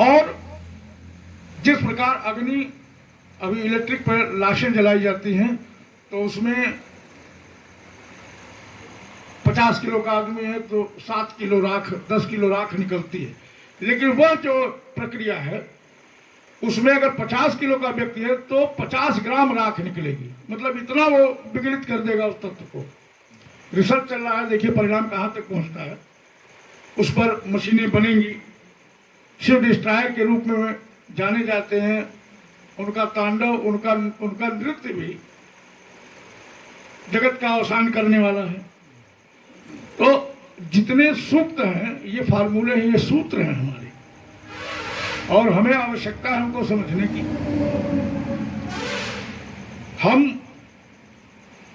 और जिस प्रकार अग्नि, अभी इलेक्ट्रिक पर लाशें जलाई जाती हैं तो उसमें 50 किलो का आदमी है तो 7 किलो राख, 10 किलो राख निकलती है। लेकिन वह जो प्रक्रिया है उसमें अगर 50 किलो का व्यक्ति है तो 50 ग्राम राख निकलेगी। मतलब इतना वो विगलित कर देगा उस तत्व को। रिसर्च चल रहा है, देखिए परिणाम कहाँ तक पहुँचता है। उस पर मशीनें बनेंगी, शिव डिस्ट्रॉयर के रूप में जाने जाते हैं। उनका तांडव, उनका नृत्य भी जगत का अवसान करने वाला है। तो जितने सूक्त हैं ये फार्मूले हैं, ये सूत्र हैं हमारे, और हमें आवश्यकता है उनको समझने की। हम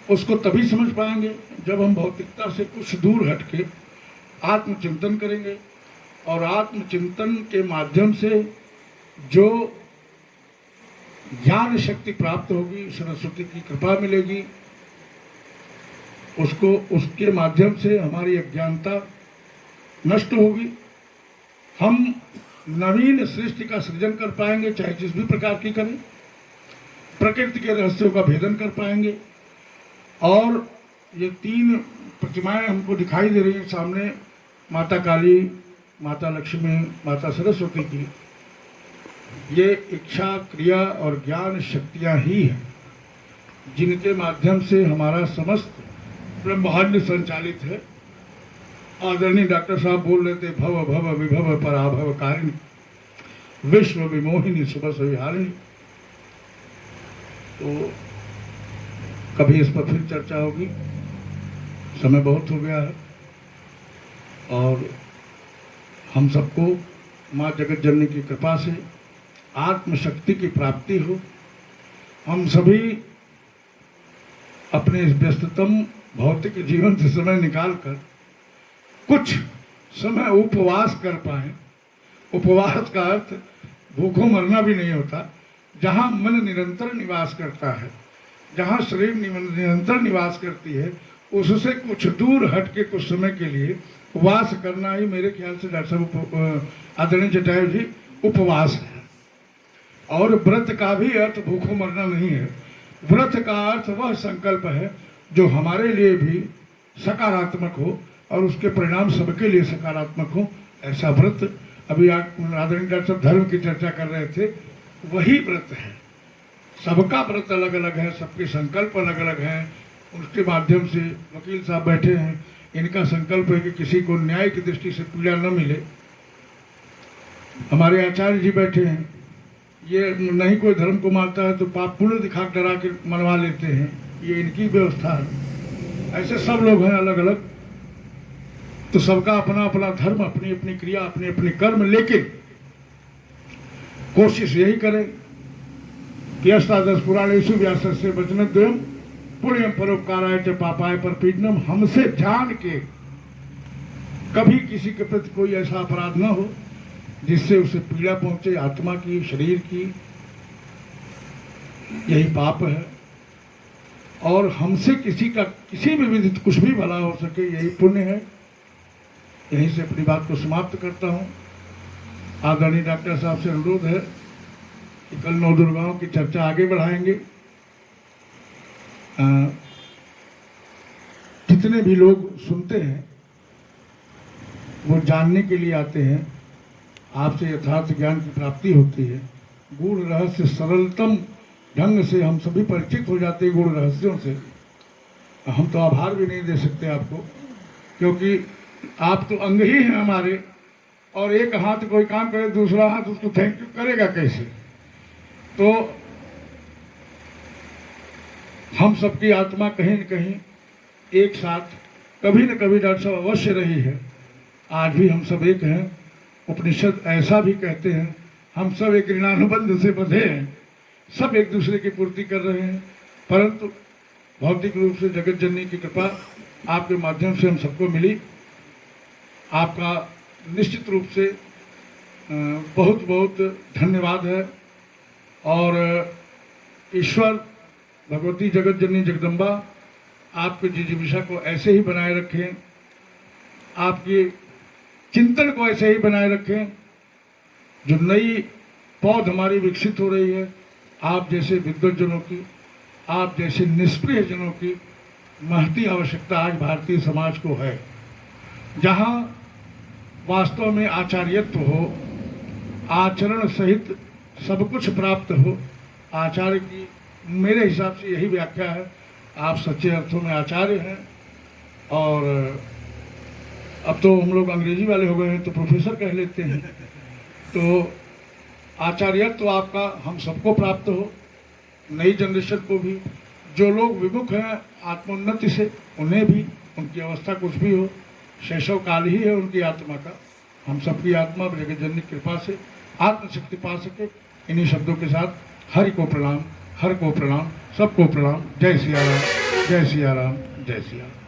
उसको तभी समझ पाएंगे जब हम भौतिकता से कुछ दूर हटके आत्मचिंतन करेंगे, और आत्मचिंतन के माध्यम से जो ज्ञान शक्ति प्राप्त होगी, सरस्वती की कृपा मिलेगी, उसके माध्यम से हमारी अज्ञानता नष्ट होगी। हम नवीन सृष्टि का सृजन कर पाएंगे, चाहे जिस भी प्रकार की करें। प्रकृति के रहस्यों का भेदन कर पाएंगे। और ये 3 प्रतिमाएं हमको दिखाई दे रही हैं सामने, माता काली, माता लक्ष्मी, माता सरस्वती की। ये इच्छा, क्रिया और ज्ञान शक्तियां ही हैं जिनके माध्यम से हमारा समस्त ब्रह्मांड संचालित है। आदरणीय डॉक्टर साहब बोल रहे थे, भव भव विभव पराभव कारिणी, विश्व विमोहिनी सुबह विहारिणी। तो कभी इस पर फिर चर्चा होगी, समय बहुत हो गया है। और हम सबको माँ जगत जननी की कृपा से आत्मशक्ति की प्राप्ति हो। हम सभी अपने इस व्यस्ततम भौतिक जीवन से समय निकालकर कुछ समय उपवास कर पाए। उपवास का अर्थ भूखों मरना भी नहीं होता। जहाँ मन निरंतर निवास करता है, जहाँ शरीर निरंतर निवास करती है, उससे कुछ दूर हट के कुछ समय के लिए उपवास करना ही मेरे ख्याल से डॉक्टर साहब आदरणीय जटायु जी उपवास है। और व्रत का भी अर्थ भूखों मरना नहीं है। व्रत का अर्थ वह संकल्प है जो हमारे लिए भी सकारात्मक हो और उसके परिणाम सबके लिए सकारात्मक हो। ऐसा व्रत, अभी आदरणीय डॉक्टर साहब धर्म की चर्चा कर रहे थे, वही व्रत है। सबका व्रत अलग अलग है, सबके संकल्प अलग अलग हैं। उसके माध्यम से वकील साहब बैठे हैं, इनका संकल्प है कि किसी को न्याय की दृष्टि से पीड़ा न मिले। हमारे आचार्य जी बैठे हैं, ये नहीं कोई धर्म को मानता है तो पाप पुण्य दिखा डरा के मनवा लेते हैं, ये इनकी व्यवस्था है। ऐसे सब लोग हैं अलग अलग। तो सबका अपना अपना धर्म, अपनी अपनी क्रिया, अपने अपने कर्म, लेकिन कोशिश यही करें कि अष्टादश पुराणेषु व्यासस्य वचनद्वयम् पुण्यम परोपकाराय च पापाय परपीडनम। हमसे जान के कभी किसी के प्रति कोई ऐसा अपराध न हो जिससे उसे पीड़ा पहुंचे, आत्मा की, शरीर की। यही पाप है। और हमसे किसी का किसी भी विधि कुछ भी भला हो सके, यही पुण्य है। यहीं से अपनी बात को समाप्त करता हूँ। आदरणीय डॉक्टर साहब से अनुरोध है कि कल 9 दुर्गाओं की चर्चा आगे बढ़ाएंगे। जितने भी लोग सुनते हैं वो जानने के लिए आते हैं, आपसे यथार्थ ज्ञान की प्राप्ति होती है। गूढ़ रहस्य सरलतम ढंग से हम सभी परिचित हो जाते हैं गूढ़ रहस्यों से। हम तो आभार भी नहीं दे सकते आपको, क्योंकि आप तो अंग ही हैं हमारे। और एक हाथ कोई काम करे, दूसरा हाथ उसको थैंक यू करेगा कैसे? तो हम सबकी आत्मा कहीं न कहीं एक साथ कभी न कभी डॉक्टर साहब अवश्य रही है। आज भी हम सब एक हैं। उपनिषद ऐसा भी कहते हैं, हम सब एक ऋणानुबंध से बंधे हैं, सब एक दूसरे की पूर्ति कर रहे हैं। परंतु भौतिक रूप से जगत जननी की कृपा आपके माध्यम से हम सबको मिली। आपका निश्चित रूप से बहुत बहुत धन्यवाद है। और ईश्वर भगवती जगत जननी जगदम्बा आपके जिजीविषा को ऐसे ही बनाए रखें, आपके चिंतन को ऐसे ही बनाए रखें। जो नई पौध हमारी विकसित हो रही है, आप जैसे विद्वज्जनों की, आप जैसे निष्प्रिय जनों की महती आवश्यकता आज भारतीय समाज को है। जहाँ वास्तव में आचार्यत्व हो, आचरण सहित सब कुछ प्राप्त हो। आचार्य की मेरे हिसाब से यही व्याख्या है। आप सच्चे अर्थों में आचार्य हैं। और अब तो हम लोग अंग्रेजी वाले हो गए हैं तो प्रोफेसर कह लेते हैं। तो आचार्यत्व आपका हम सबको प्राप्त हो, नई जनरेशन को भी। जो लोग विमुख हैं आत्मोन्नति से, उन्हें भी, उनकी अवस्था कुछ भी हो, शैशव काल ही है उनकी आत्मा का। हम सबकी आत्मा जगतजननी कृपा से आत्मशक्ति पा सके। इन्हीं शब्दों के साथ हरि को प्रणाम, हर को प्रणाम, सबको प्रणाम। जय सिया राम, जय सिया राम, जय सिया राम।